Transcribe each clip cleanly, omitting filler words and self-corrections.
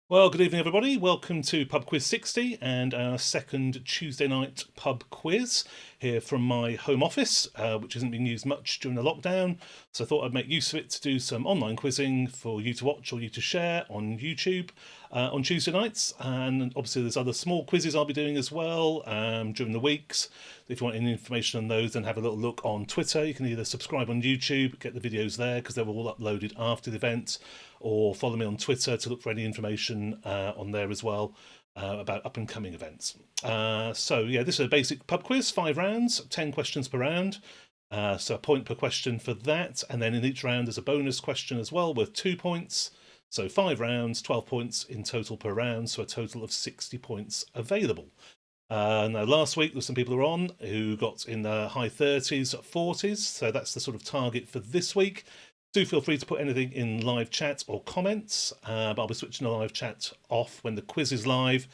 Well, good evening, everybody. Welcome to Pub Quiz 60 and our second Tuesday night pub quiz here from my home office, which isn't being used much during the lockdown. So I thought I'd make use of it to do some online quizzing for you to watch or you to share on YouTube on Tuesday nights. And obviously, there's other small quizzes I'll be doing as well during the weeks. If you want any information on those, then have a little look on Twitter. You can either subscribe on YouTube, get the videos there because they're all uploaded after the event, or follow me on Twitter to look for any information on there as well about up and coming events. So yeah, this is a basic pub quiz, 5 rounds, 10 questions per round. So a point per question for that, and then in each round there's a bonus question as well worth 2 points. So 5 rounds, 12 points in total per round, so a total of 60 points available. Now, last week there were some people who were on who got in the high 30s, 40s, so that's the sort of target for this week. Do feel free to put anything in live chat or comments, but I'll be switching the live chat off when the quiz is live,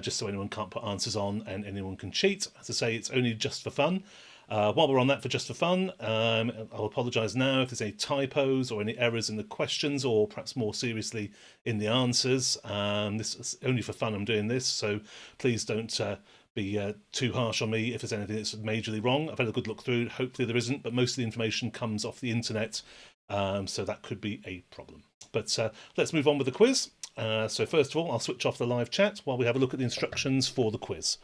just so anyone can't put answers on and anyone can cheat. As I say, it's only just for fun. While we're on that for just for fun, I'll apologise now if there's any typos or any errors in the questions, or perhaps more seriously in the answers. This is only for fun I'm doing this, so please don't be too harsh on me if there's anything that's majorly wrong. I've had a good look through, hopefully there isn't, but most of the information comes off the internet, so that could be a problem. But let's move on with the quiz. So first of all, I'll switch off the live chat while we have a look at the instructions for the quiz.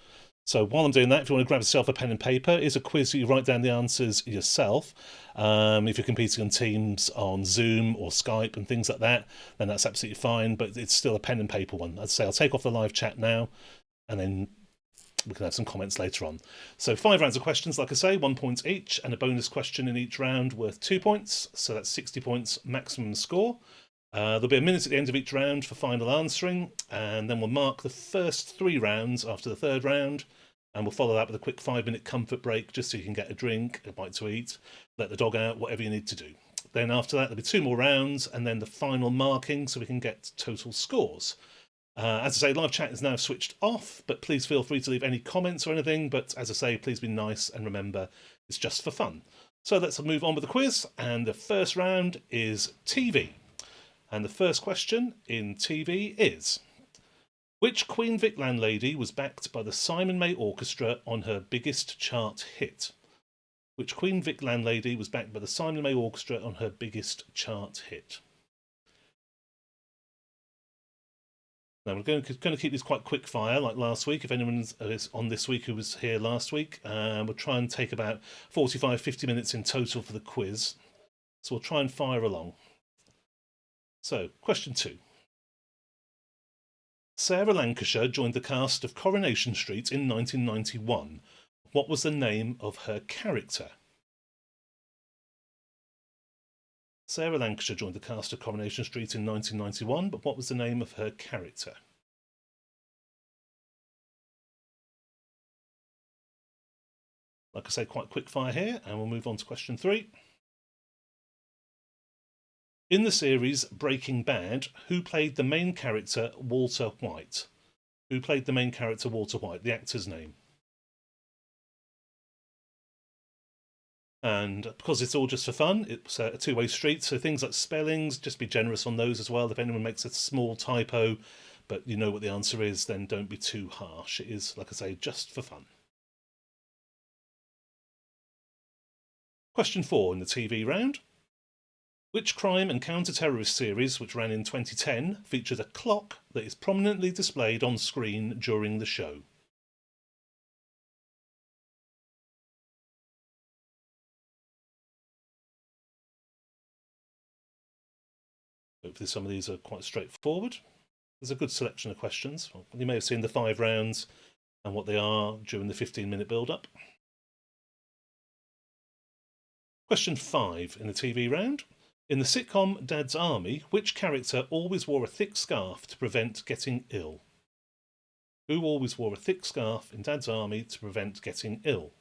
So while I'm doing that, if you want to grab yourself a pen and paper, it's a quiz that you write down the answers yourself. If you're competing on Teams, on Zoom or Skype and things like that, then that's absolutely fine, but it's still a pen and paper one. As I say, I'll take off the live chat now, and then we can have some comments later on. So 5 rounds of questions, like I say, 1 point each, and a bonus question in each round worth 2 points. So that's 60 points maximum score. There'll be a minute at the end of each round for final answering, and then we'll mark the first 3 rounds after the third round, and we'll follow that with a quick 5-minute comfort break just so you can get a drink, a bite to eat, let the dog out, whatever you need to do. Then after that, there'll be 2 more rounds, and then the final marking so we can get total scores. As I say, live chat is now switched off, but please feel free to leave any comments or anything. But as I say, please be nice and remember it's just for fun. So let's move on with the quiz. And the first round is TV. And the first question in TV is: which Queen Vic landlady was backed by the Simon May Orchestra on her biggest chart hit? Which Queen Vic landlady was backed by the Simon May Orchestra on her biggest chart hit? Now, we're going to keep this quite quick fire like last week. If anyone is on this week who was here last week, we'll try and take about 45-50 minutes in total for the quiz. So we'll try and fire along. So, question 2. Sarah Lancashire joined the cast of Coronation Street in 1991. What was the name of her character? Sarah Lancashire joined the cast of Coronation Street in 1991, but what was the name of her character? Like I say, quite quick fire here, and we'll move on to question 3. In the series Breaking Bad, who played the main character Walter White? Who played the main character Walter White, the actor's name? And because it's all just for fun, it's a 2-way street, so things like spellings, just be generous on those as well. If anyone makes a small typo, but you know what the answer is, then don't be too harsh. It is, like I say, just for fun. Question 4 in the TV round. Which crime and counter-terrorist series, which ran in 2010, featured a clock that is prominently displayed on screen during the show? Hopefully some of these are quite straightforward. There's a good selection of questions. You may have seen the 5 rounds and what they are during the 15-minute build-up. Question 5 in the TV round. In the sitcom Dad's Army, which character always wore a thick scarf to prevent getting ill? Who always wore a thick scarf in Dad's Army to prevent getting ill?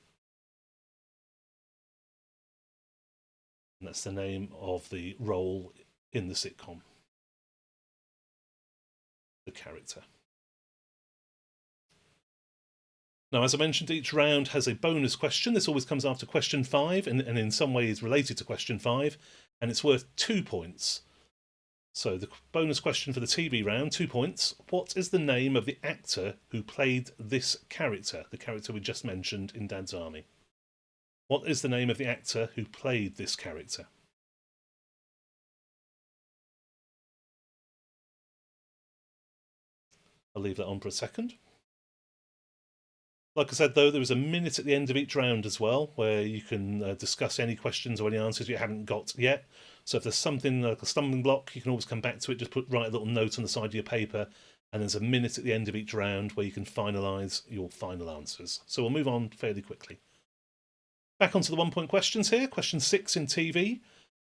And that's the name of the role in the sitcom. The character. Now, as I mentioned, each round has a bonus question. This always comes after question 5 and in some way is related to question 5, and it's worth 2 points. So the bonus question for the TV round, 2 points. What is the name of the actor who played this character, the character we just mentioned in Dad's Army? What is the name of the actor who played this character? I'll leave that on for a second. Like I said, though, there is a minute at the end of each round as well, where you can discuss any questions or any answers you haven't got yet. So if there's something like a stumbling block, you can always come back to it. Just write a little note on the side of your paper, and there's a minute at the end of each round where you can finalise your final answers. So we'll move on fairly quickly. Back onto the 1 point questions here. Question 6 in TV.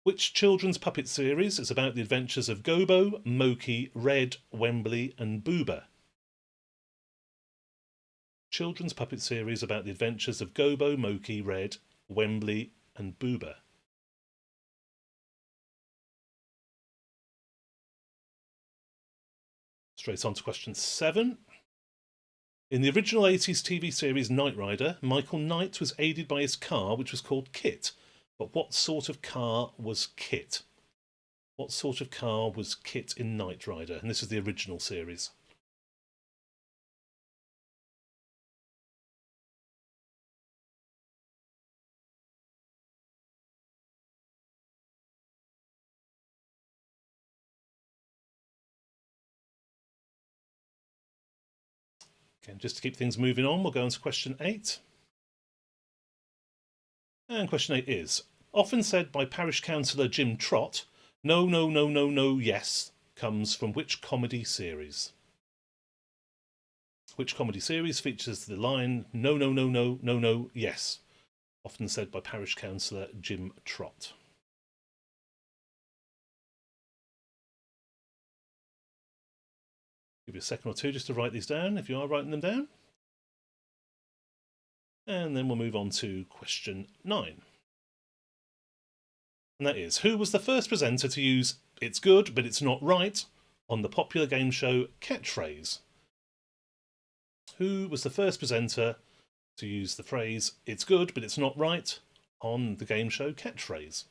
Which children's puppet series is about the adventures of Gobo, Moki, Red, Wembley, and Booba? Children's puppet series about the adventures of Gobo, Moki, Red, Wembley, and Booba. Straight on to question 7. In the original 80s TV series Knight Rider, Michael Knight was aided by his car, which was called Kit. But what sort of car was Kit? What sort of car was Kit in Knight Rider? And this is the original series. Okay, just to keep things moving on, we'll go on to question 8. And question 8 is, often said by parish councillor Jim Trott, no, no, no, no, no, yes, comes from which comedy series? Which comedy series features the line, no, no, no, no, no, no, yes, often said by parish councillor Jim Trott? Give you a second or two just to write these down, if you are writing them down. And then we'll move on to question 9. And that is, who was the first presenter to use "it's good, but it's not right" on the popular game show Catchphrase? Who was the first presenter to use the phrase "it's good, but it's not right" on the game show Catchphrase?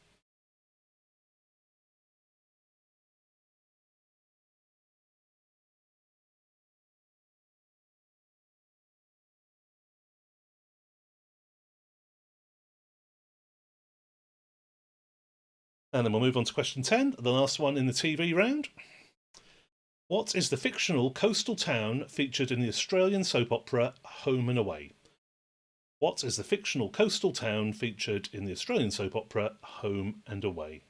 And then we'll move on to question 10, the last one in the TV round. What is the fictional coastal town featured in the Australian soap opera Home and Away? What is the fictional coastal town featured in the Australian soap opera Home and Away?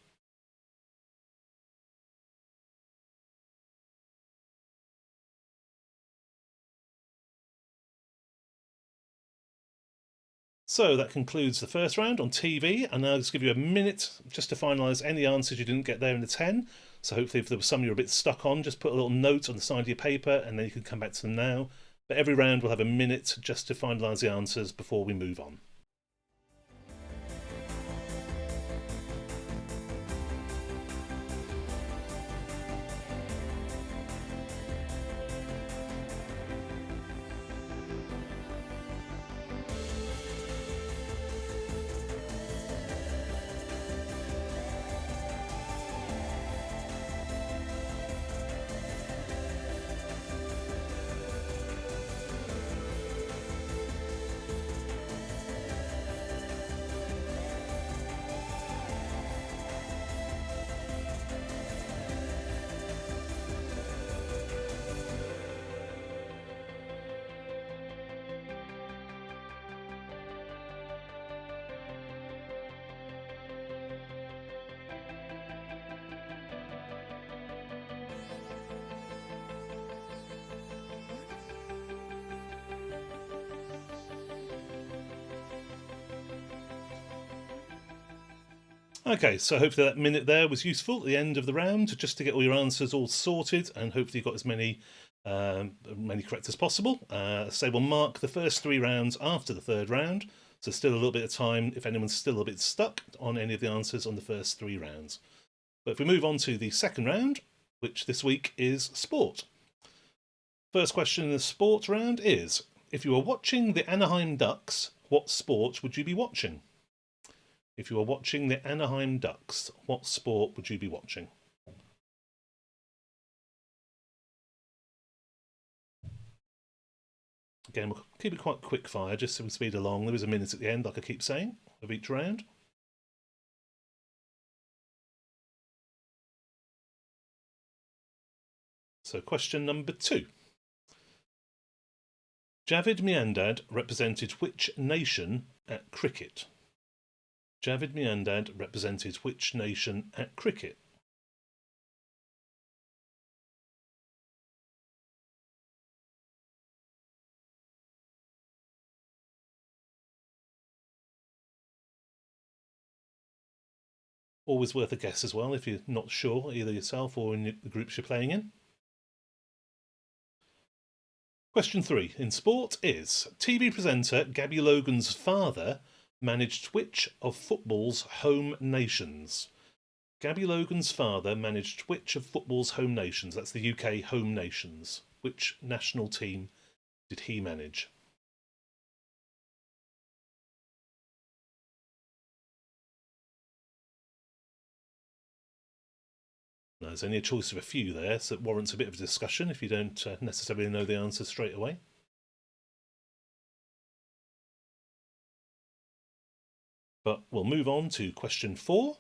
So that concludes the first round on TV, and I'll just give you a minute just to finalise any answers you didn't get there in the 10. So hopefully if there was some you're a bit stuck on, just put a little note on the side of your paper and then you can come back to them now. But every round we'll have a minute just to finalise the answers before we move on. Okay, so hopefully that minute there was useful at the end of the round, just to get all your answers all sorted, and hopefully you got as many correct as possible. So we'll mark the first 3 rounds after the third round, so still a little bit of time if anyone's still a bit stuck on any of the answers on the first 3 rounds. But if we move on to the second round, which this week is sport. First question in the sport round is, if you were watching the Anaheim Ducks, what sport would you be watching? If you were watching the Anaheim Ducks, what sport would you be watching? Again, we'll keep it quite quick fire, just so we speed along. There is a minute at the end, like I keep saying, of each round. So question number 2. Javid Miandad represented which nation at cricket? Javid Miandad represented which nation at cricket? Always worth a guess as well if you're not sure, either yourself or in the groups you're playing in. Question 3 in sport is TV presenter Gabby Logan's father managed which of football's home nations? Gabby Logan's father managed which of football's home nations? That's the UK home nations. Which national team did he manage? Now, there's only a choice of a few there, so it warrants a bit of a discussion if you don't necessarily know the answer straight away. But we'll move on to question 4,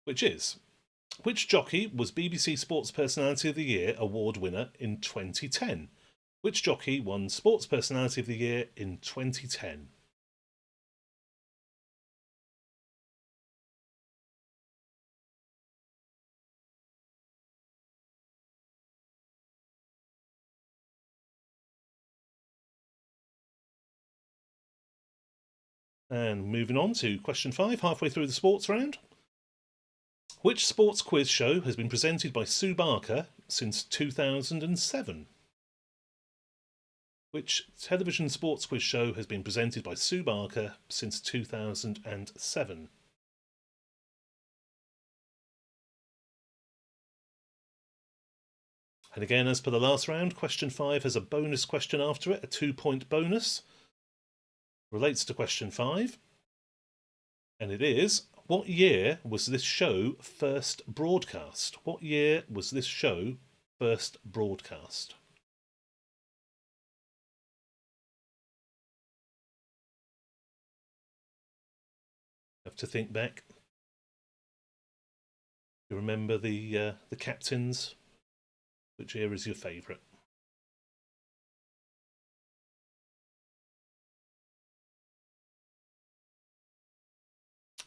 which is which jockey was BBC Sports Personality of the Year award winner in 2010? Which jockey won Sports Personality of the Year in 2010? And moving on to question 5, halfway through the sports round. Which sports quiz show has been presented by Sue Barker since 2007? Which television sports quiz show has been presented by Sue Barker since 2007? And again, as per the last round, question 5 has a bonus question after it, a 2-point bonus. Relates to question 5. And it is, what year was this show first broadcast? What year was this show first broadcast? Have to think back. You remember the captains? Which year is your favourite?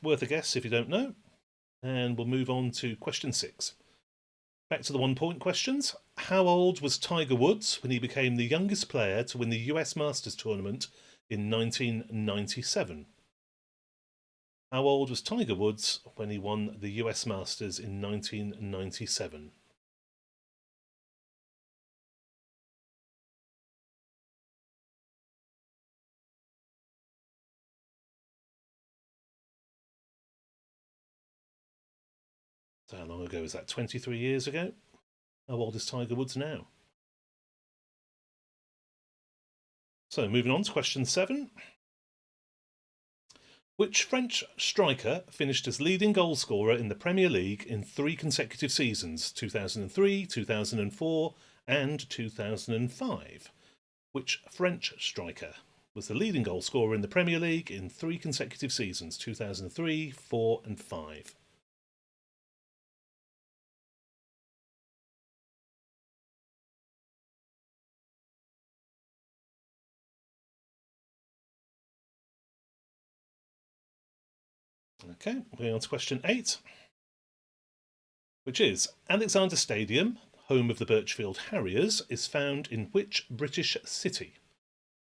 Worth a guess if you don't know. And we'll move on to question 6. Back to the 1-point questions. How old was Tiger Woods when he became the youngest player to win the US Masters tournament in 1997? How old was Tiger Woods when he won the US Masters in 1997? So how long ago was that? 23 years ago? How old is Tiger Woods now? So moving on to question 7. Which French striker finished as leading goalscorer in the Premier League in 3 consecutive seasons, 2003, 2004 and 2005? Which French striker was the leading goalscorer in the Premier League in 3 consecutive seasons, 2003, 4 and 5? Okay, moving on to question 8, which is Alexander Stadium, home of the Birchfield Harriers, is found in which British city?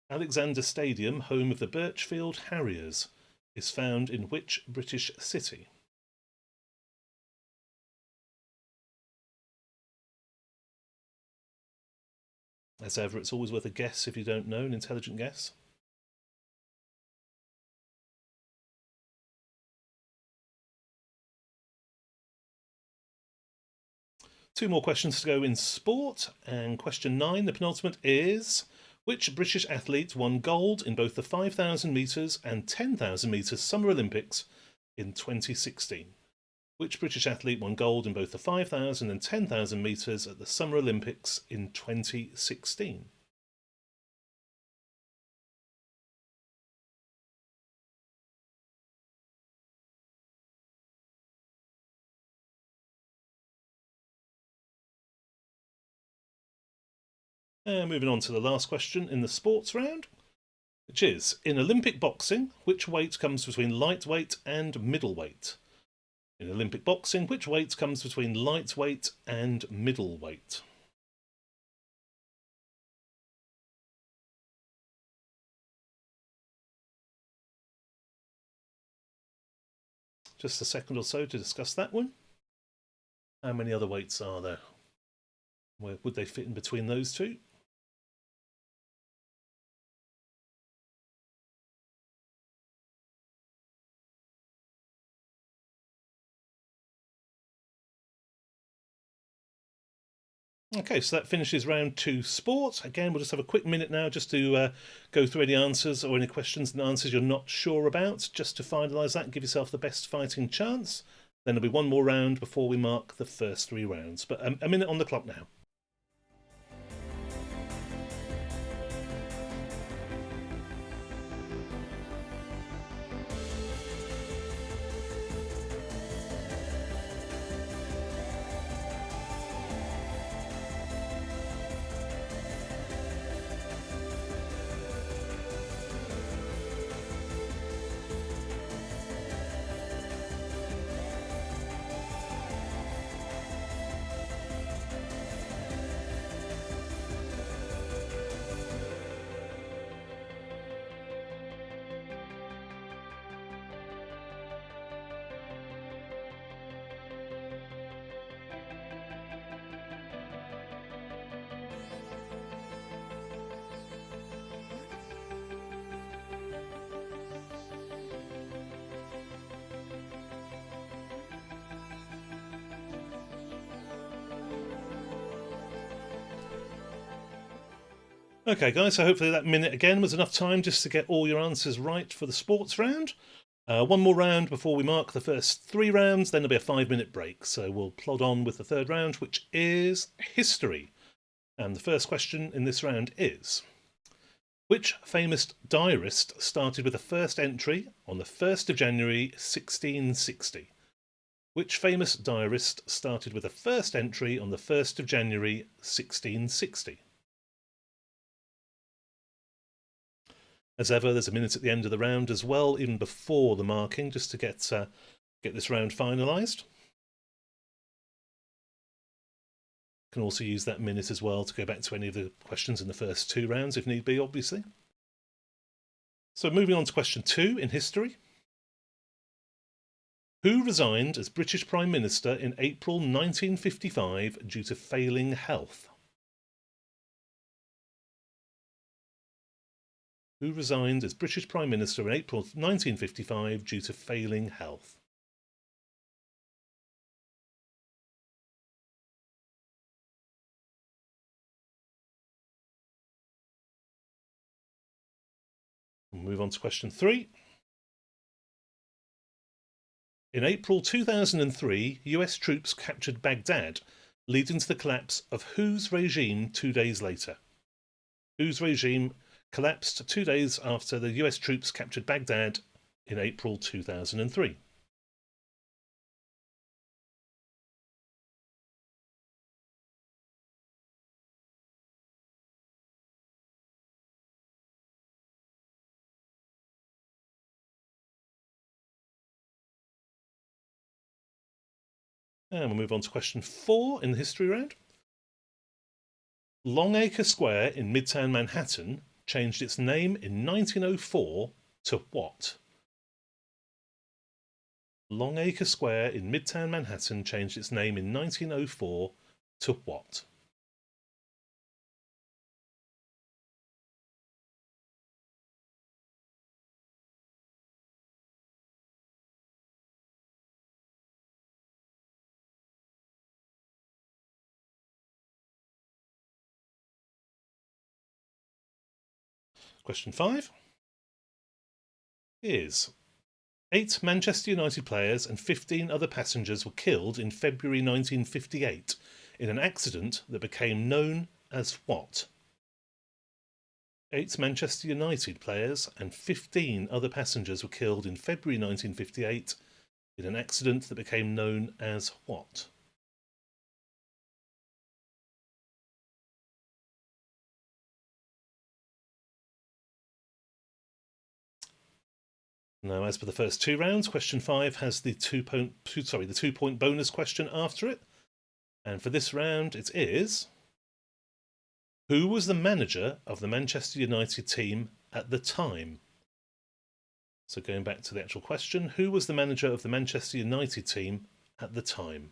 Alexander Stadium, home of the Birchfield Harriers, is found in which British city? As ever, it's always worth a guess if you don't know, an intelligent guess. Two more questions to go in sport, and question 9, the penultimate, is which British athlete won gold in both the 5,000 metres and 10,000 metres Summer Olympics in 2016? Which British athlete won gold in both the 5,000 and 10,000 metres at the Summer Olympics in 2016? And moving on to the last question in the sports round, which is, in Olympic boxing, which weight comes between lightweight and middleweight? In Olympic boxing, which weight comes between lightweight and middleweight? Just a second or so to discuss that one. How many other weights are there? Where would they fit in between those two? Okay, so that finishes round 2 sport. Again, we'll just have a quick minute now just to go through any answers or any questions and answers you're not sure about, just to finalise that and give yourself the best fighting chance. Then there'll be one more round before we mark the first 3 rounds. But a minute on the clock now. Okay, guys, so hopefully that minute again was enough time just to get all your answers right for the sports round. One more round before we mark the first 3 rounds, then there'll be a 5-minute break. So we'll plod on with the third round, which is history. And the first question in this round is, which famous diarist started with a first entry on the 1st of January 1660? Which famous diarist started with a first entry on the 1st of January 1660? As ever, there's a minute at the end of the round as well, even before the marking, just to get this round finalised. Can also use that minute as well to go back to any of the questions in the first 2 rounds if need be, obviously. So moving on to question 2 in history. Who resigned as British Prime Minister in April 1955 due to failing health? Who resigned as British Prime Minister in April 1955 due to failing health? We'll move on to question 3. In April 2003, US troops captured Baghdad, leading to the collapse of whose regime 2 days later? Whose regime collapsed 2 days after the US troops captured Baghdad in April 2003? And we'll move on to question 4 in the history round. Longacre Square in Midtown Manhattan changed its name in 1904 to what? Longacre Square in Midtown Manhattan changed its name in 1904 to what? Question 5 is, 8 Manchester United players and 15 other passengers were killed in February 1958 in an accident that became known as what? 8 Manchester United players and 15 other passengers were killed in February 1958 in an accident that became known as what? Now, as for the first 2 rounds, question 5 has the 2-point bonus question after it. And for this round, it is: who was the manager of the Manchester United team at the time? So going back to the actual question, who was the manager of the Manchester United team at the time?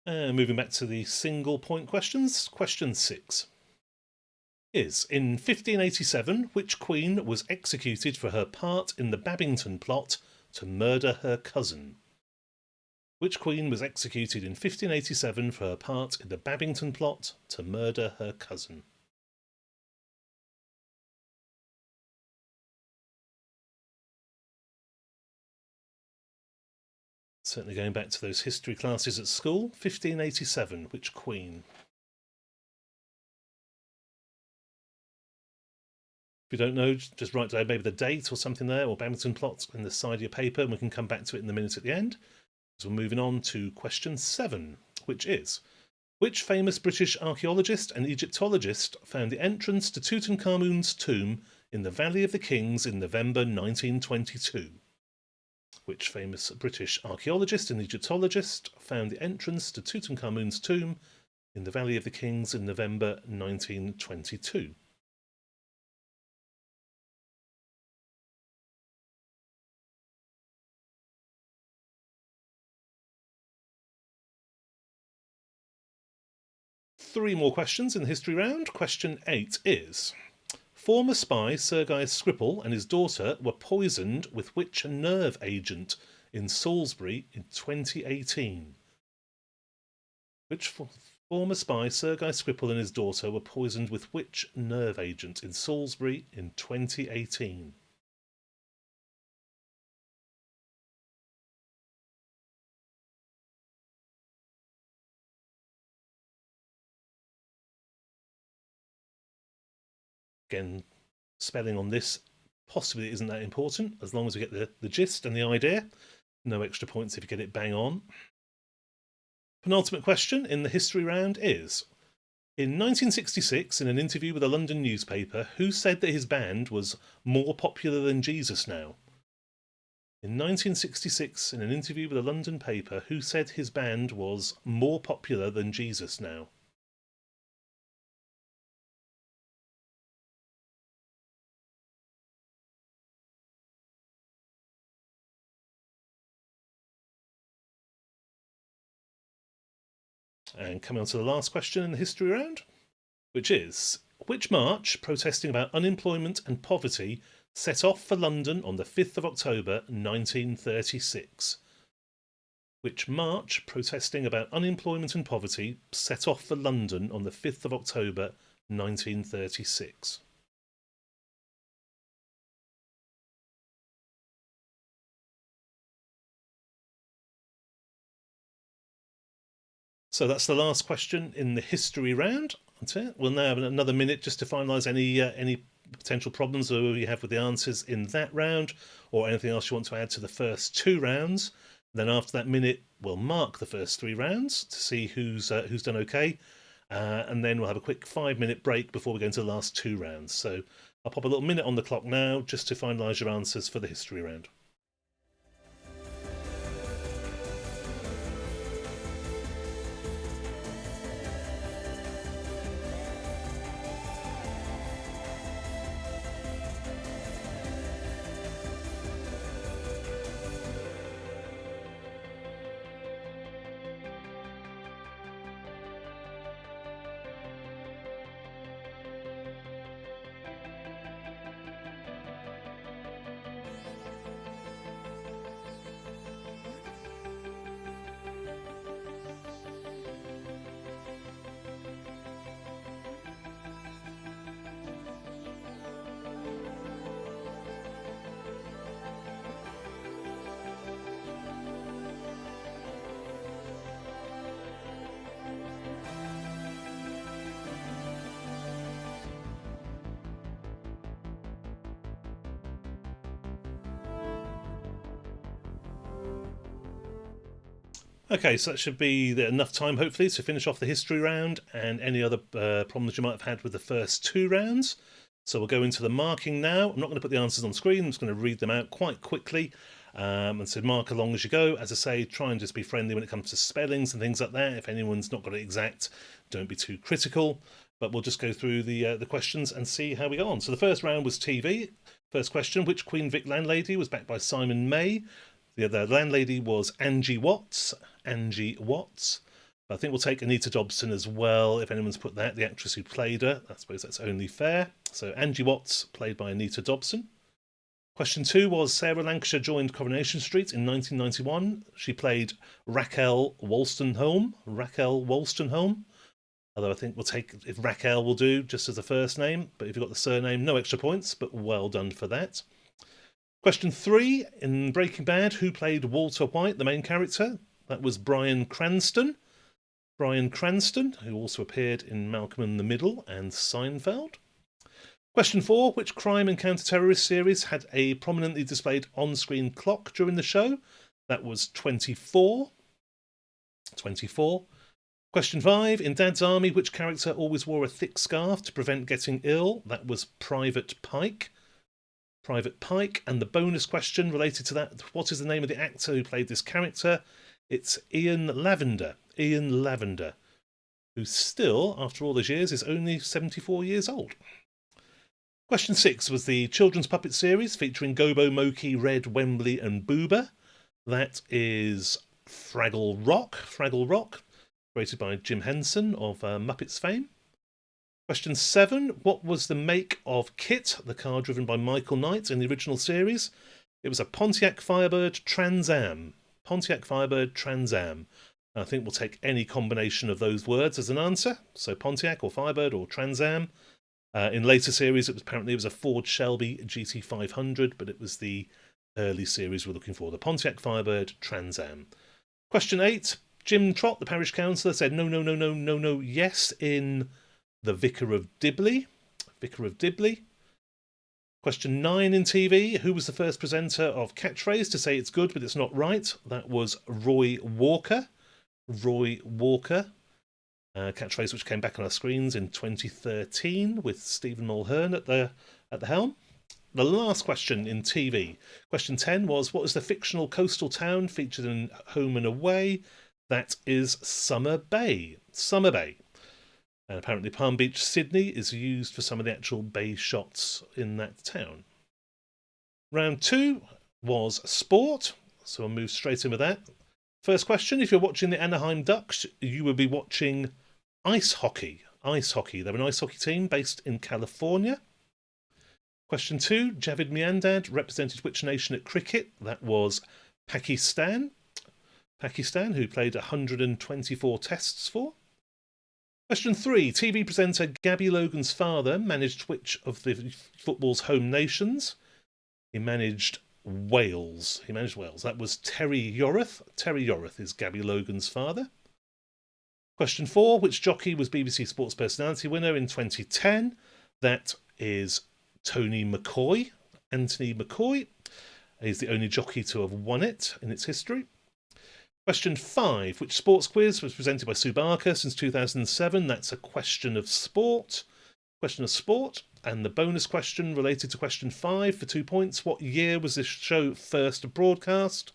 Moving back to the single point questions, question 6 is: in 1587, which queen was executed for her part in the Babington plot to murder her cousin? Which queen was executed in 1587 for her part in the Babington plot to murder her cousin? Certainly going back to those history classes at school. 1587, which queen? If you don't know, just write down maybe the date or something there, or Babington plot in the side of your paper, and we can come back to it in the minute at the end. So we're moving on to question 7, which is: which famous British archaeologist and Egyptologist found the entrance to Tutankhamun's tomb in the Valley of the Kings in November 1922? Which famous British archaeologist and Egyptologist found the entrance to Tutankhamun's tomb in the Valley of the Kings in November 1922? Three more questions in the history round. Question 8 is: former spy Sergei Skripal and his daughter were poisoned with which nerve agent in Salisbury in 2018? Which former spy Sergei Skripal and his daughter were poisoned with which nerve agent in Salisbury in 2018? Again, spelling on this possibly isn't that important, as long as we get the gist and the idea. No extra points if you get it bang on. Penultimate question in the history round is: in 1966, in an interview with a London newspaper, who said that his band was more popular than Jesus Now? In 1966, in an interview with a London paper, who said his band was more popular than Jesus Now? And coming on to the last question in the history round, which is: which march protesting about unemployment and poverty set off for London on the 5th of October 1936? Which march protesting about unemployment and poverty set off for London on the 5th of October 1936? So that's the last question in the history round. That's it. We'll now have another minute just to finalise any potential problems that we have with the answers in that round, or anything else you want to add to the first 2 rounds. Then after that minute, we'll mark the first 3 rounds to see who's done okay, and then we'll have a quick 5-minute break before we go into the last 2 rounds. So I'll pop a little minute on the clock now just to finalise your answers for the history round. Okay, so that should be enough time, hopefully, to finish off the history round and any other problems you might have had with the first two rounds. So we'll go into the marking now. I'm not going to put the answers on screen. I'm just going to read them out quite quickly. And so mark along as you go. As I say, try and just be friendly when it comes to spellings and things like that. If anyone's not got it exact, don't be too critical. But we'll just go through the questions and see how we go on. So the first round was TV. First question, which Queen Vic landlady was backed by Simon May? The other landlady was Angie Watts. Angie Watts. But I think we'll take Anita Dobson as well, if anyone's put that, the actress who played her. I suppose that's only fair. So Angie Watts, played by Anita Dobson. Question 2 was Sarah Lancashire joined Coronation Street in 1991. She played Raquel Wolstenholme. Raquel Wolstenholme. Although I think we'll take, if Raquel will do, just as a first name. But if you've got the surname, no extra points, but well done for that. Question 3, in Breaking Bad, who played Walter White, the main character? That was Bryan Cranston. Bryan Cranston, who also appeared in Malcolm in the Middle and Seinfeld. Question 4, which crime and counter-terrorist series had a prominently displayed on-screen clock during the show? That was 24. 24. Question 5, in Dad's Army, which character always wore a thick scarf to prevent getting ill? That was Private Pike. Private Pike. And the bonus question related to that, what is the name of the actor who played this character? It's Ian Lavender. Ian Lavender, who still, after all those years, is only 74 years old. Question 6 was the children's puppet series featuring Gobo, Moki, Red, Wembley and Booba. That is Fraggle Rock. Fraggle Rock, created by Jim Henson of Muppets fame. Question 7, what was the make of Kit, the car driven by Michael Knight in the original series? It was a Pontiac Firebird Trans Am. Pontiac Firebird Trans Am. I think we'll take any combination of those words as an answer. So Pontiac or Firebird or Trans Am. In later series, it was a Ford Shelby GT500, but it was the early series we're looking for, the Pontiac Firebird Trans Am. Question 8, Jim Trott, the parish councillor, said no, yes in The Vicar of Dibley. Vicar of Dibley. Question 9 in TV, who was the first presenter of Catchphrase to say it's good but it's not right? That was Roy Walker. Roy Walker. Catchphrase which came back on our screens in 2013 with Stephen Mulhern at the helm. The last question in TV. Question 10 was, what was the fictional coastal town featured in Home and Away? That is Summer Bay. Summer Bay. And apparently Palm Beach, Sydney is used for some of the actual bay shots in that town. Round 2 was sport, so I'll move straight in with that. First question, if you're watching the Anaheim Ducks, you will be watching ice hockey. Ice hockey. They're an ice hockey team based in California. Question 2, Javid Miandad represented which nation at cricket? That was Pakistan. Pakistan, who played 124 tests for. Question 3, TV presenter Gabby Logan's father managed which of the football's home nations? He managed Wales. That was Terry Yorath. Terry Yorath is Gabby Logan's father. Question 4, which jockey was BBC Sports Personality winner in 2010? That is Tony McCoy. Anthony McCoy. He's the only jockey to have won it in its history. Question 5, which sports quiz was presented by Sue Barker since 2007? That's a question of sport. Question of sport. And the bonus question related to question 5 for 2 points. What year was this show first broadcast?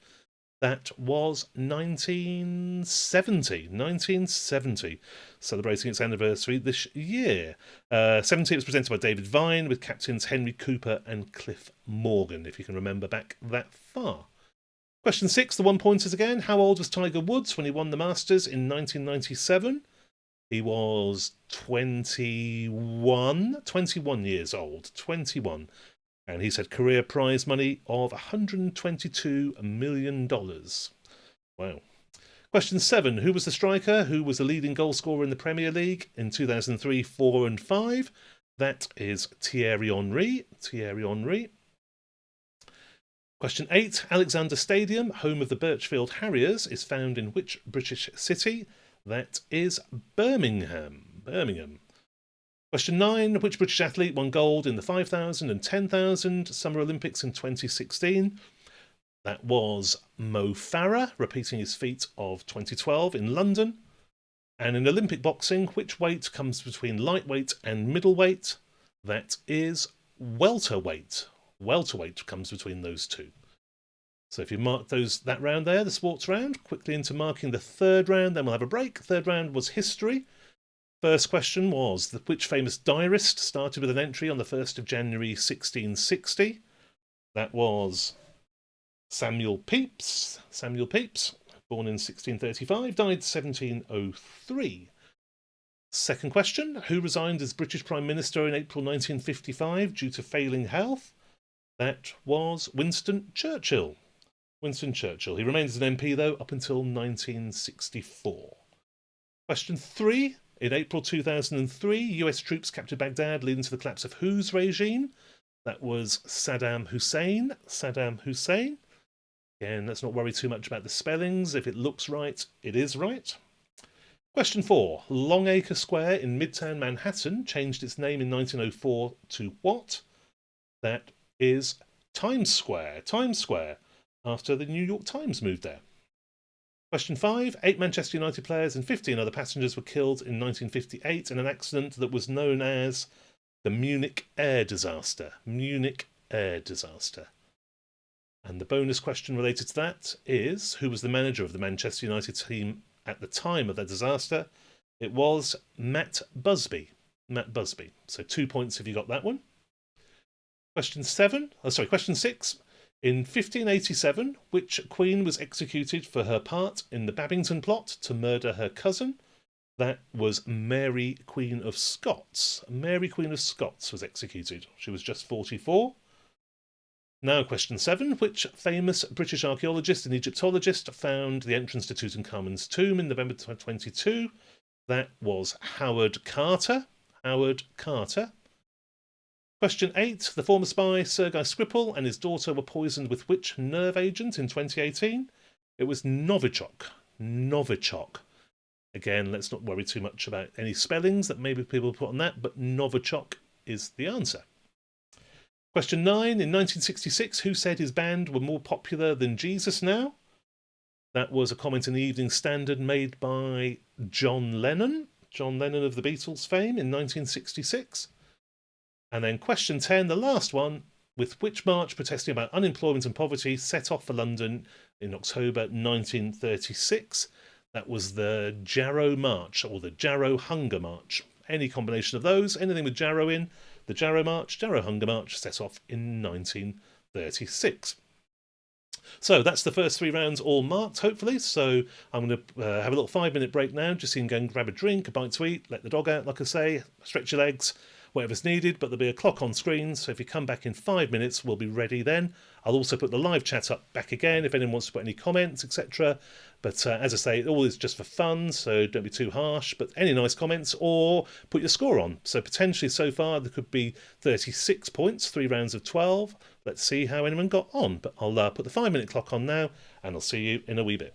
That was 1970. 1970. Celebrating its anniversary this year. 70, it was presented by David Vine with captains Henry Cooper and Cliff Morgan, if you can remember back that far. Question 6, the 1 pointers again. How old was Tiger Woods when he won the Masters in 1997? He was 21 years old. 21. And he's had career prize money of $122 million. Wow. Question 7. Who was the striker who was the leading goal scorer in the Premier League in 2003, 4 and 5? That is Thierry Henry. Thierry Henry. Question 8. Alexander Stadium, home of the Birchfield Harriers, is found in which British city? That is Birmingham. Birmingham. Question 9. Which British athlete won gold in the 5,000 and 10,000 Summer Olympics in 2016? That was Mo Farah, repeating his feat of 2012 in London. And in Olympic boxing, which weight comes between lightweight and middleweight? That is welterweight. Welterweight comes between those two. So if you mark that round there, the sports round, quickly into marking the third round, then we'll have a break. Third round was history. First question was, which famous diarist started with an entry on the 1st of January 1660? That was Samuel Pepys. Samuel Pepys, born in 1635, died 1703. Second question, who resigned as British Prime Minister in April 1955 due to failing health? That was Winston Churchill. Winston Churchill. He remained as an MP, though, up until 1964. Question 3. In April 2003, US troops captured Baghdad, leading to the collapse of whose regime? That was Saddam Hussein. Saddam Hussein. Again, let's not worry too much about the spellings. If it looks right, it is right. Question 4. Longacre Square in Midtown Manhattan changed its name in 1904 to what? That is Times Square. Times Square, after the New York Times moved there. Question 5. 8 Manchester United players and 15 other passengers were killed in 1958 in an accident that was known as the Munich air disaster. Munich air disaster. And the bonus question related to that is, who was the manager of the Manchester United team at the time of the disaster? It was Matt Busby. Matt Busby. So 2 points if you got that one. Question 6. In 1587, which queen was executed for her part in the Babington plot to murder her cousin? That was Mary, Queen of Scots. Mary, Queen of Scots was executed. She was just 44. Now, question 7. Which famous British archaeologist and Egyptologist found the entrance to Tutankhamun's tomb in November 2022? That was Howard Carter. Howard Carter. Question 8. The former spy Sergei Skripal and his daughter were poisoned with which nerve agent in 2018? It was Novichok. Novichok. Again, let's not worry too much about any spellings that maybe people put on that, but Novichok is the answer. Question 9. In 1966, who said his band were more popular than Jesus now? That was a comment in the Evening Standard made by John Lennon. John Lennon of the Beatles fame in 1966. And then question 10, the last one, with which march protesting about unemployment and poverty set off for London in October 1936? That was the Jarrow March, or the Jarrow Hunger March. Any combination of those, anything with Jarrow in, the Jarrow March, Jarrow Hunger March, set off in 1936. So that's the first 3 rounds all marked, hopefully. So I'm going to have a little 5-minute break now, just so you can go and grab a drink, a bite to eat, let the dog out, like I say, stretch your legs, whatever's needed, but there'll be a clock on screen, so if you come back in 5 minutes, we'll be ready then. I'll also put the live chat up back again if anyone wants to put any comments, etc. But as I say, it all is just for fun, so don't be too harsh, but any nice comments, or put your score on. So potentially so far there could be 36 points, 3 rounds of 12. Let's see how anyone got on, but I'll put the 5-minute clock on now, and I'll see you in a wee bit.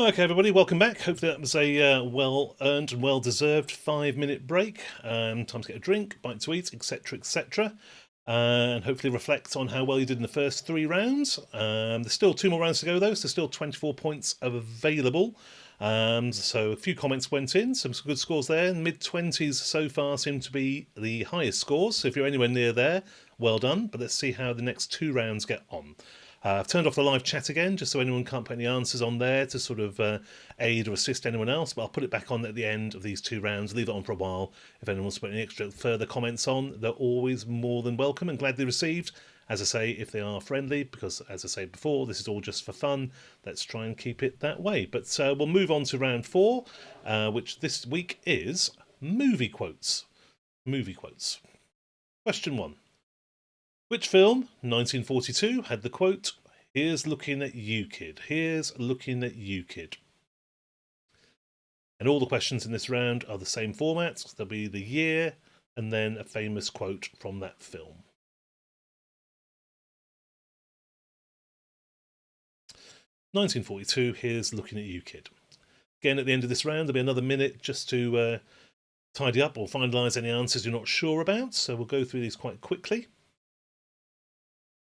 Okay, everybody, welcome back. Hopefully that was a well-earned and well-deserved 5-minute break. Time to get a drink, bite to eat, etc., etc. And hopefully reflect on how well you did in the first 3 rounds. There's still 2 more rounds to go, though, so still 24 points available. So a few comments went in, some good scores there. Mid-20s so far seem to be the highest scores, so if you're anywhere near there, well done. But let's see how the next 2 rounds get on. I've turned off the live chat again, just so anyone can't put any answers on there to sort of aid or assist anyone else. But I'll put it back on at the end of these 2 rounds, leave it on for a while. If anyone wants to put any extra further comments on, they're always more than welcome and gladly received. As I say, if they are friendly, because as I said before, this is all just for fun. Let's try and keep it that way. But we'll move on to round 4, which this week is movie quotes. Movie quotes. Question 1. Which film, 1942, had the quote, "Here's looking at you, kid. Here's looking at you, kid." And all the questions in this round are the same format. There'll be the year and then a famous quote from that film. "1942, here's looking at you, kid." Again, at the end of this round, there'll be another minute just to tidy up or finalise any answers you're not sure about. So we'll go through these quite quickly.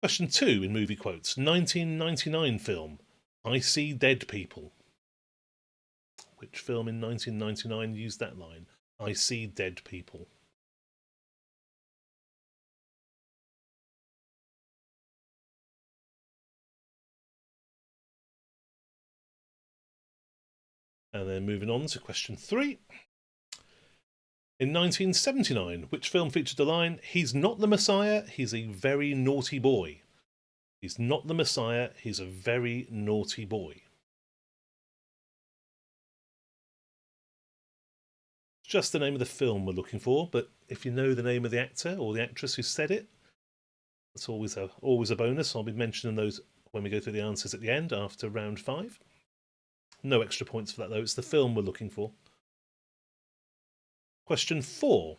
Question 2 in movie quotes. 1999 film, "I See Dead People." Which film in 1999 used that line? "I see dead people." And then moving on to question 3. In 1979, which film featured the line, "He's not the Messiah, he's a very naughty boy"? He's not the Messiah, he's a very naughty boy. It's just the name of the film we're looking for, but if you know the name of the actor or the actress who said it, that's always a bonus. I'll be mentioning those when we go through the answers at the end after round 5. No extra points for that, though. It's the film we're looking for. Question 4.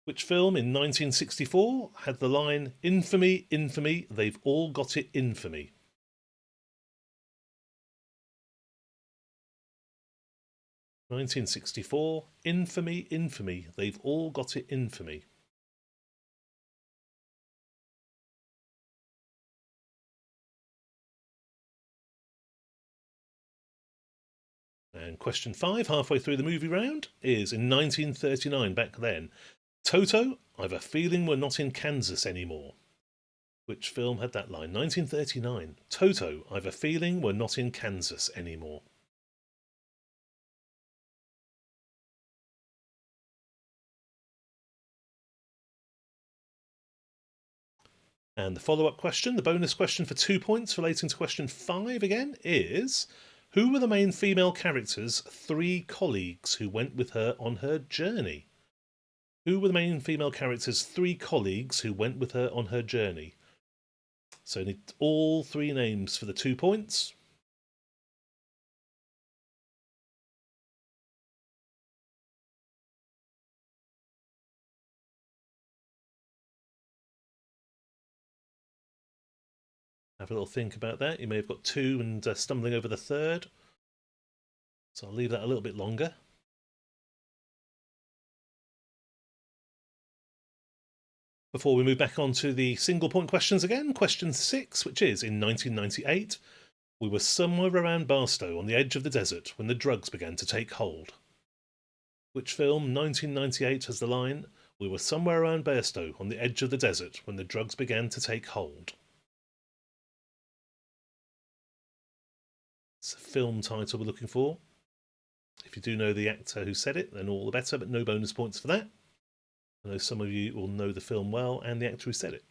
Which film in 1964 had the line, "Infamy, infamy, they've all got it in for me"? "1964, infamy, infamy, they've all got it in for me." And question 5, halfway through the movie round, is in 1939, back then. "Toto, I've a feeling we're not in Kansas anymore." Which film had that line? 1939. "Toto, I've a feeling we're not in Kansas anymore." And the follow-up question, the bonus question for 2 points relating to question 5 again, is who were the main female characters' 3 colleagues who went with her on her journey? Who were the main female characters' 3 colleagues who went with her on her journey? So I need all 3 names for the 2 points. Have a little think about that. You may have got 2 and stumbling over the 3rd. So I'll leave that a little bit longer. Before we move back on to the single point questions again, question 6, which is in 1998, we were somewhere around Barstow on the edge of the desert when the drugs began to take hold. Which film, 1998, has the line, "We were somewhere around Barstow on the edge of the desert when the drugs began to take hold"? It's a film title we're looking for. If you do know the actor who said it, then all the better, but no bonus points for that. I know some of you will know the film well and the actor who said it.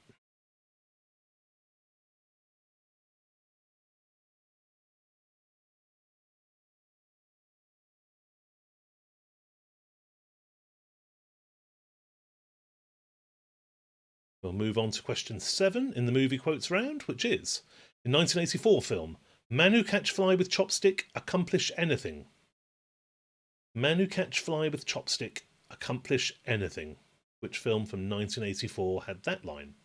We'll move on to question 7 in the movie quotes round, which is, in 1984 film, "Man who catch fly with chopstick, accomplish anything." "Man who catch fly with chopstick, accomplish anything." Which film from 1984 had that line?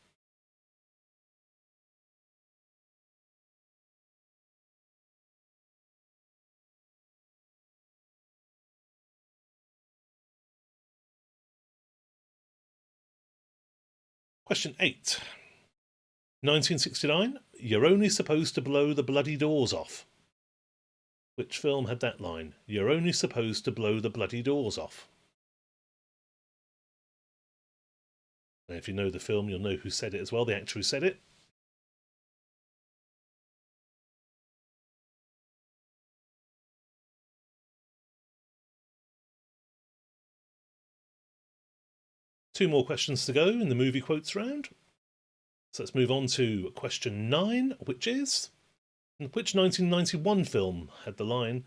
Question 8. 1969, you're only supposed to blow the bloody doors off. Which film had that line? You're only supposed to blow the bloody doors off. And if you know the film, you'll know who said it as well, the actor who said it. Two more questions to go in the movie quotes round. So let's move on to question 9, which is, which 1991 film had the line,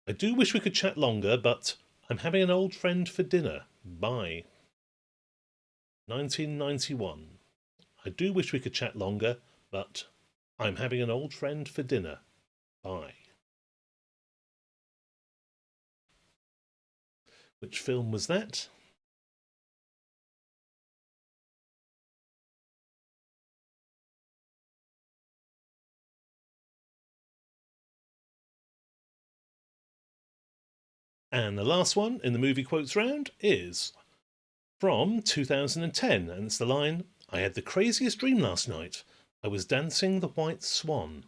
I do wish we could chat longer, but I'm having an old friend for dinner. Bye. 1991. I do wish we could chat longer, but I'm having an old friend for dinner. Bye. Which film was that? And the last one in the movie quotes round is from 2010, and it's the line, I had the craziest dream last night. I was dancing the white swan.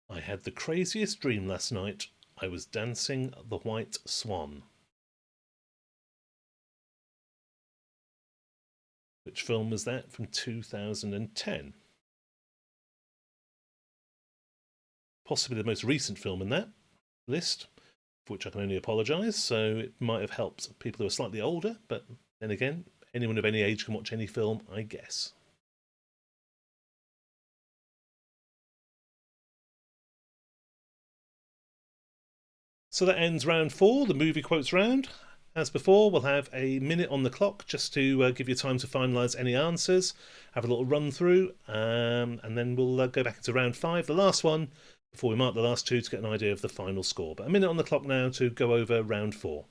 I had the craziest dream last night. I was dancing the white swan. Which film was that from 2010? Possibly the most recent film in that list, for which I can only apologise, so it might have helped people who are slightly older, but then again, anyone of any age can watch any film, I guess. So that ends round 4, the movie quotes round. As before, we'll have a minute on the clock just to give you time to finalise any answers, have a little run through, and then we'll go back into round 5, the last one, before we mark the last two to get an idea of the final score. But a minute on the clock now to go over round 4.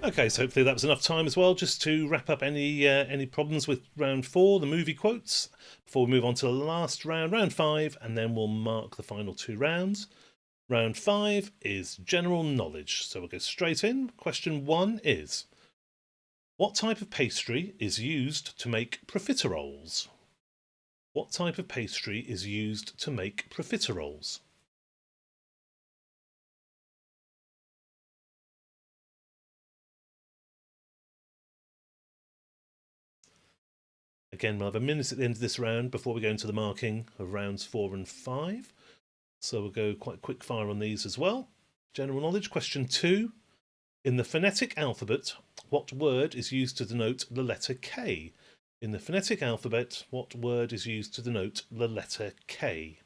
Okay, so hopefully that was enough time as well, just to wrap up any problems with round 4, the movie quotes, before we move on to the last round, round 5, and then we'll mark the final 2 rounds. Round 5 is general knowledge, so we'll go straight in. Question 1 is, what type of pastry is used to make profiteroles? What type of pastry is used to make profiteroles? Again, we'll have a minute at the end of this round before we go into the marking of rounds 4 and 5. So we'll go quite quick fire on these as well. General knowledge, question 2. In the phonetic alphabet, what word is used to denote the letter K? In the phonetic alphabet, what word is used to denote the letter K?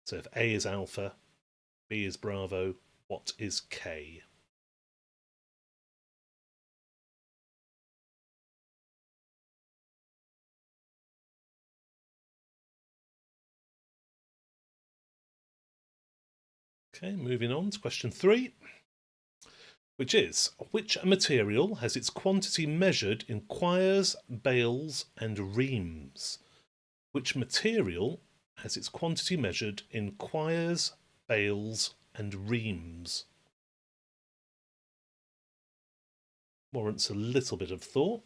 So if A is alpha, B is bravo, what is K? Okay, moving on to question 3, which is, which material has its quantity measured in quires, bales, and reams? Which material has its quantity measured in quires, bales, and reams? Warrants a little bit of thought.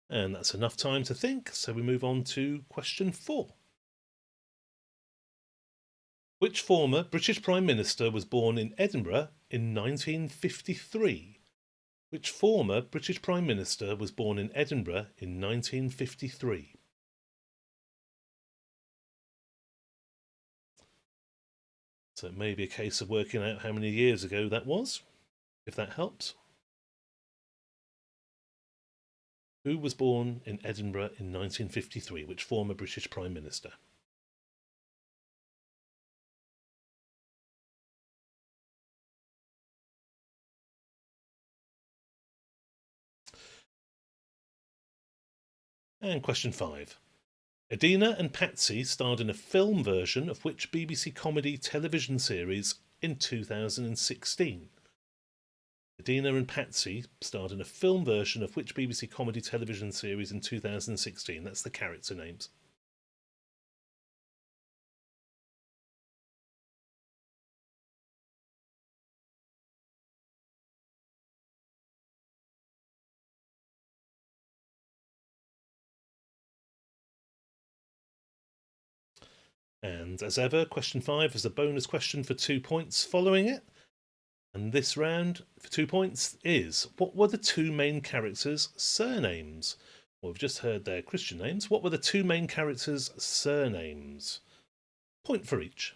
And that's enough time to think, so we move on to question 4. Which former British Prime Minister was born in Edinburgh in 1953? Which former British Prime Minister was born in Edinburgh in 1953? So it may be a case of working out how many years ago that was, if that helps. Who was born in Edinburgh in 1953? Which former British Prime Minister? And question 5. Adina and Patsy starred in a film version of which BBC comedy television series in 2016? Adina and Patsy starred in a film version of which BBC comedy television series in 2016? That's the character names. And as ever, question 5 is a bonus question for 2 points following it. And this round, for 2 points, is what were the two main characters' surnames? Well, we've just heard their Christian names. What were the two main characters' surnames? Point for each.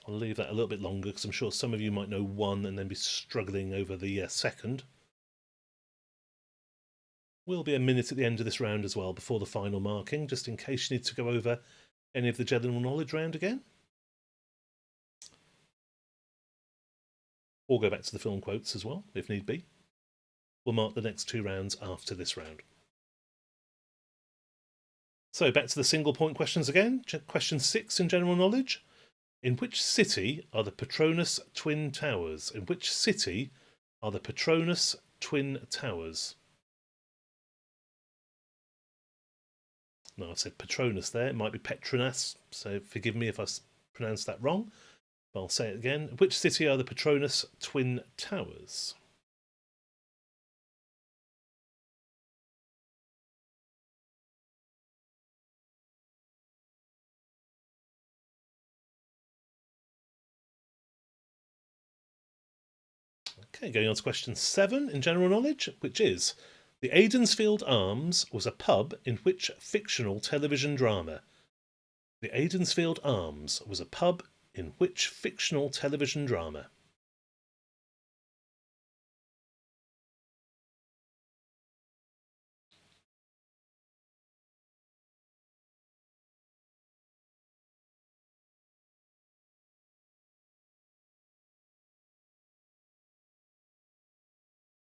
I'll leave that a little bit longer because I'm sure some of you might know one and then be struggling over the second. Will be a minute at the end of this round as well before the final marking, just in case you need to go over any of the general knowledge round again. Or go back to the film quotes as well, if need be. We'll mark the next 2 rounds after this round. So back to the single point questions again. Question 6 in general knowledge. In which city are the Patronus Twin Towers? In which city are the Patronus Twin Towers? No, I've said Patronus there. It might be Petronas, so forgive me if I pronounced that wrong. But I'll say it again. Which city are the Patronus Twin Towers? Okay, going on to question 7 in general knowledge, which is the Aidensfield Arms was a pub in which fictional television drama? The Aidensfield Arms was a pub in which fictional television drama?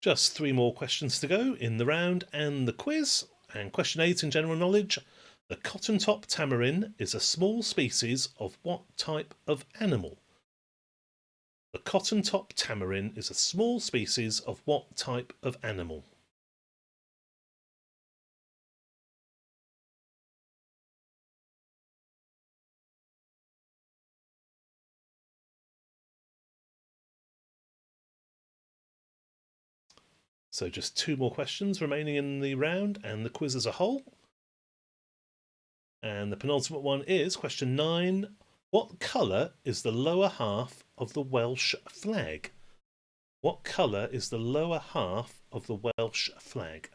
Just 3 more questions to go in the round and the quiz. And question 8 in general knowledge. The cotton-top tamarin is a small species of what type of animal? The cotton-top tamarin is a small species of what type of animal? So just 2 more questions remaining in the round and the quiz as a whole. And the penultimate one is question 9. What colour is the lower half of the Welsh flag? What colour is the lower half of the Welsh flag?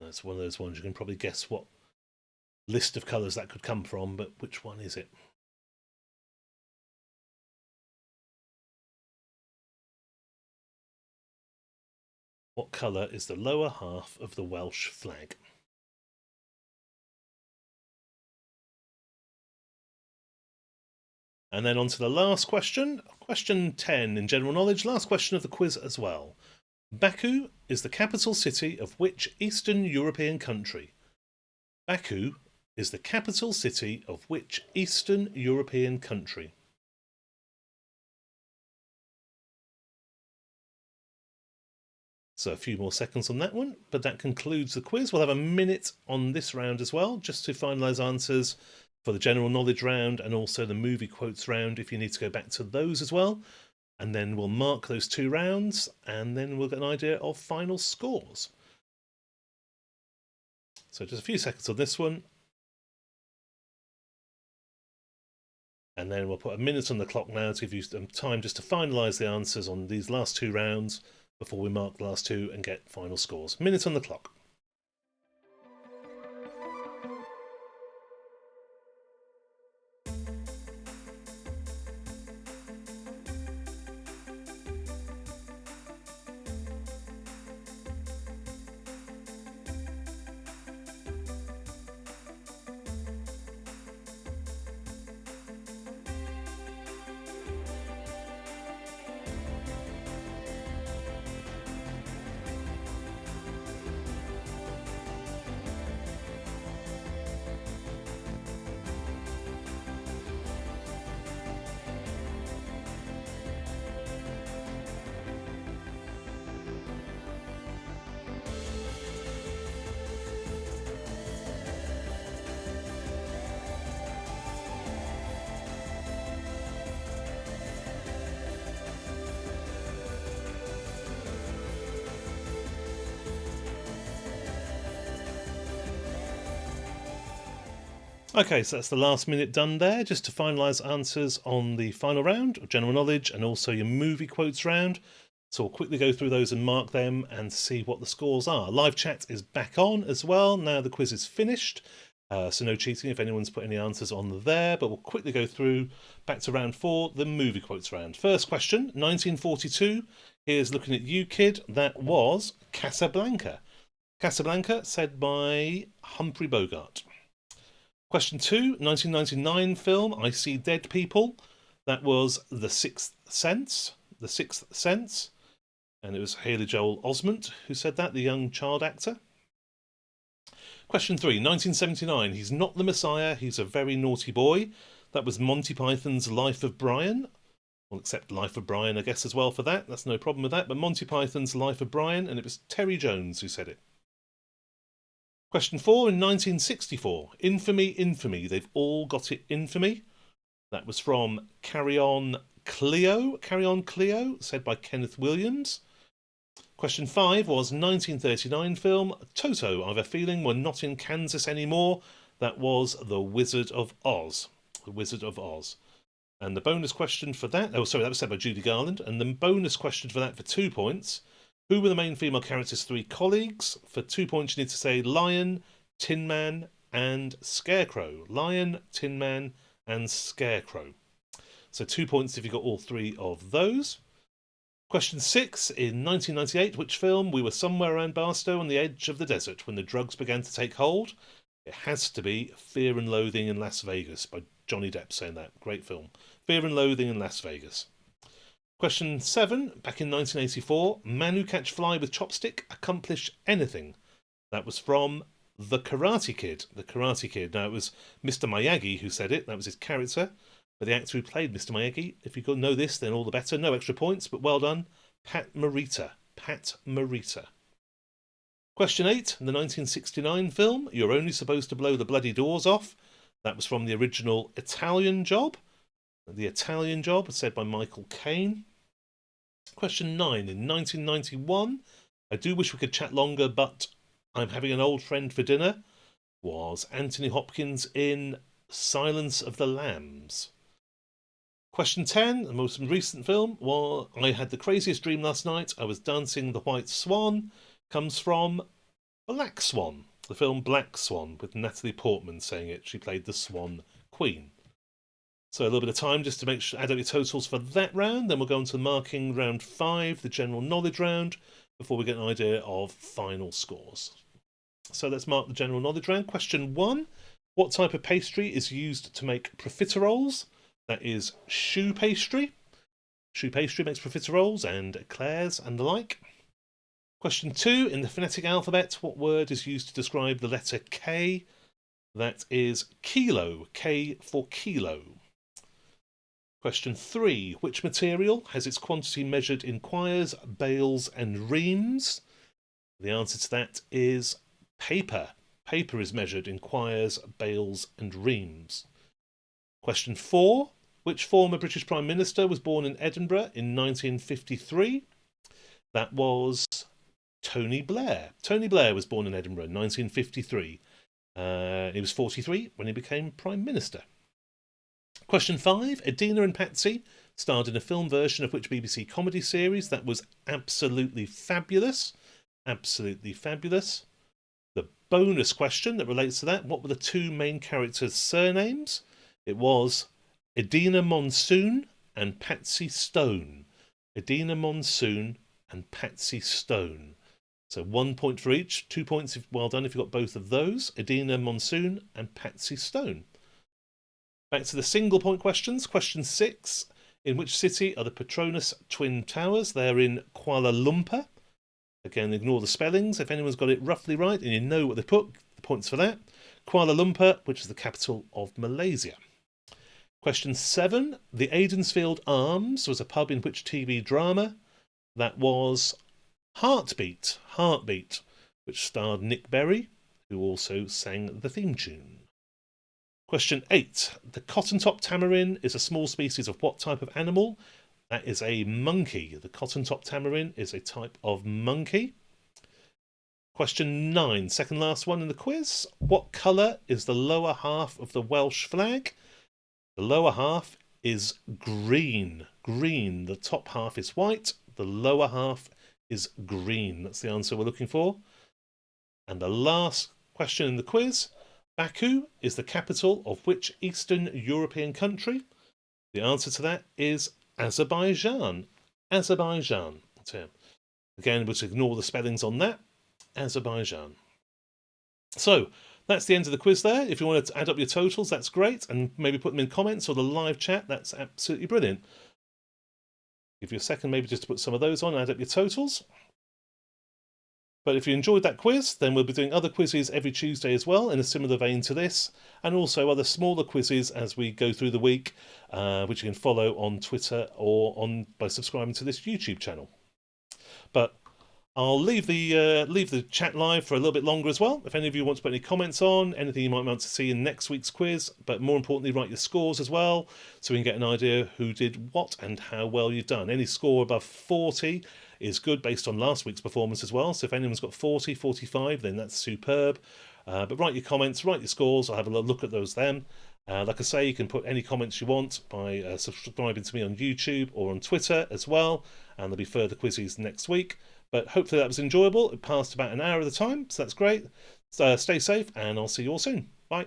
That's one of those ones you can probably guess what list of colours that could come from, but which one is it? What colour is the lower half of the Welsh flag? And then on to the last question, question 10 in general knowledge, last question of the quiz as well. Baku is the capital city of which Eastern European country? Baku is the capital city of which Eastern European country? So a few more seconds on that one, but that concludes the quiz. We'll have a minute on this round as well, just to finalise answers for the general knowledge round and also the movie quotes round if you need to go back to those as well. And then we'll mark those 2 rounds and then we'll get an idea of final scores. So just a few seconds on this one. And then we'll put a minute on the clock now to give you some time just to finalise the answers on these last 2 rounds before we mark the last 2 and get final scores. Minute on the clock. Okay, so that's the last minute done there, just to finalise answers on the final round of general knowledge and also your movie quotes round. So we'll quickly go through those and mark them and see what the scores are. Live chat is back on as well. Now the quiz is finished, so no cheating if anyone's put any answers on there, but we'll quickly go through back to round 4, the movie quotes round. First question, 1942. Here's looking at you, kid. That was Casablanca. Casablanca, said by Humphrey Bogart. Question 2, 1999 film, I See Dead People. That was The Sixth Sense. The Sixth Sense. And it was Haley Joel Osment who said that, the young child actor. Question 3, 1979, he's not the Messiah, he's a very naughty boy. That was Monty Python's Life of Brian. We'll accept Life of Brian, I guess, as well for that. That's no problem with that. But Monty Python's Life of Brian, and it was Terry Jones who said it. Question 4, in 1964, Infamy, Infamy, they've all got it infamy. That was from Carry On Cleo, said by Kenneth Williams. Question 5 was 1939 film, Toto, I've a feeling we're not in Kansas anymore. That was The Wizard of Oz. The Wizard of Oz. And the bonus question for that, that was said by Judy Garland, and the bonus question for that for 2 points. Who were the main female characters' 3 colleagues? For 2 points, you need to say Lion, Tin Man, and Scarecrow. Lion, Tin Man, and Scarecrow. So 2 points if you got all 3 of those. Question 6, in 1998, which film? We were somewhere around Barstow on the edge of the desert when the drugs began to take hold. It has to be Fear and Loathing in Las Vegas, by Johnny Depp saying that. Great film. Fear and Loathing in Las Vegas. Question 7, back in 1984, man who catch fly with chopstick, accomplish anything. That was from The Karate Kid. The Karate Kid. Now, it was Mr. Miyagi who said it. That was his character. But the actor who played Mr. Miyagi, if you know this, then all the better. No extra points, but well done. Pat Morita. Pat Morita. Question 8, the 1969 film, You're Only Supposed to Blow the Bloody Doors Off. That was from the original Italian Job. The Italian Job, said by Michael Caine. Question 9, in 1991, I do wish we could chat longer, but I'm having an old friend for dinner, was Anthony Hopkins in Silence of the Lambs. Question 10, the most recent film, was I had the craziest dream last night, I was dancing the white swan, comes from Black Swan, the film Black Swan, with Natalie Portman saying it. She played the Swan Queen. So a little bit of time just to add up your totals for that round. Then we'll go on to marking round 5, the general knowledge round, before we get an idea of final scores. So let's mark the general knowledge round. Question 1, what type of pastry is used to make profiteroles? That is choux pastry. Choux pastry makes profiteroles and eclairs and the like. Question 2, in the phonetic alphabet, what word is used to describe the letter K? That is kilo, K for kilo. Question 3, which material has its quantity measured in quires, bales and reams? The answer to that is paper. Paper is measured in quires, bales and reams. Question 4. Which former British Prime Minister was born in Edinburgh in 1953? That was Tony Blair. Tony Blair was born in Edinburgh in 1953. He was 43 when he became Prime Minister. Question 5. Edina and Patsy starred in a film version of which BBC comedy series that was absolutely fabulous? Absolutely fabulous. The bonus question that relates to that, what were the two main characters' surnames? It was Edina Monsoon and Patsy Stone. Edina Monsoon and Patsy Stone. So 1 point for each, 2 points, well done if you got both of those. Edina Monsoon and Patsy Stone. Back to the single point questions. Question 6. In which city are the Petronas Twin Towers? They're in Kuala Lumpur. Again, ignore the spellings. If anyone's got it roughly right and you know what they put, the points for that. Kuala Lumpur, which is the capital of Malaysia. Question 7. The Aidensfield Arms was a pub in which TV drama? That was Heartbeat, Heartbeat, which starred Nick Berry, who also sang the theme tune. Question 8. The cotton-top tamarin is a small species of what type of animal? That is a monkey. The cotton-top tamarin is a type of monkey. Question 9, second last one in the quiz. What colour is the lower half of the Welsh flag? The lower half is green. Green. The top half is white. The lower half is green. That's the answer we're looking for. And the last question in the quiz. Baku is the capital of which Eastern European country? The answer to that is Azerbaijan. Azerbaijan. So, again, we'll ignore the spellings on that. Azerbaijan. So, that's the end of the quiz there. If you want to add up your totals, that's great. And maybe put them in comments or the live chat, that's absolutely brilliant. Give you a second maybe just to put some of those on, add up your totals. But if you enjoyed that quiz, then we'll be doing other quizzes every Tuesday as well, in a similar vein to this, and also other smaller quizzes as we go through the week, which you can follow on Twitter or by subscribing to this YouTube channel. But I'll leave the chat live for a little bit longer as well. If any of you want to put any comments on, anything you might want to see in next week's quiz, but more importantly, write your scores as well, so we can get an idea who did what and how well you've done. Any score above 40 is good based on last week's performance as well. So if anyone's got 40, 45, then that's superb. But write your comments, write your scores. I'll have a look at those then. Like I say, you can put any comments you want by subscribing to me on YouTube or on Twitter as well. And there'll be further quizzes next week. But hopefully that was enjoyable. It passed about an hour of the time, so that's great. Stay safe, and I'll see you all soon. Bye.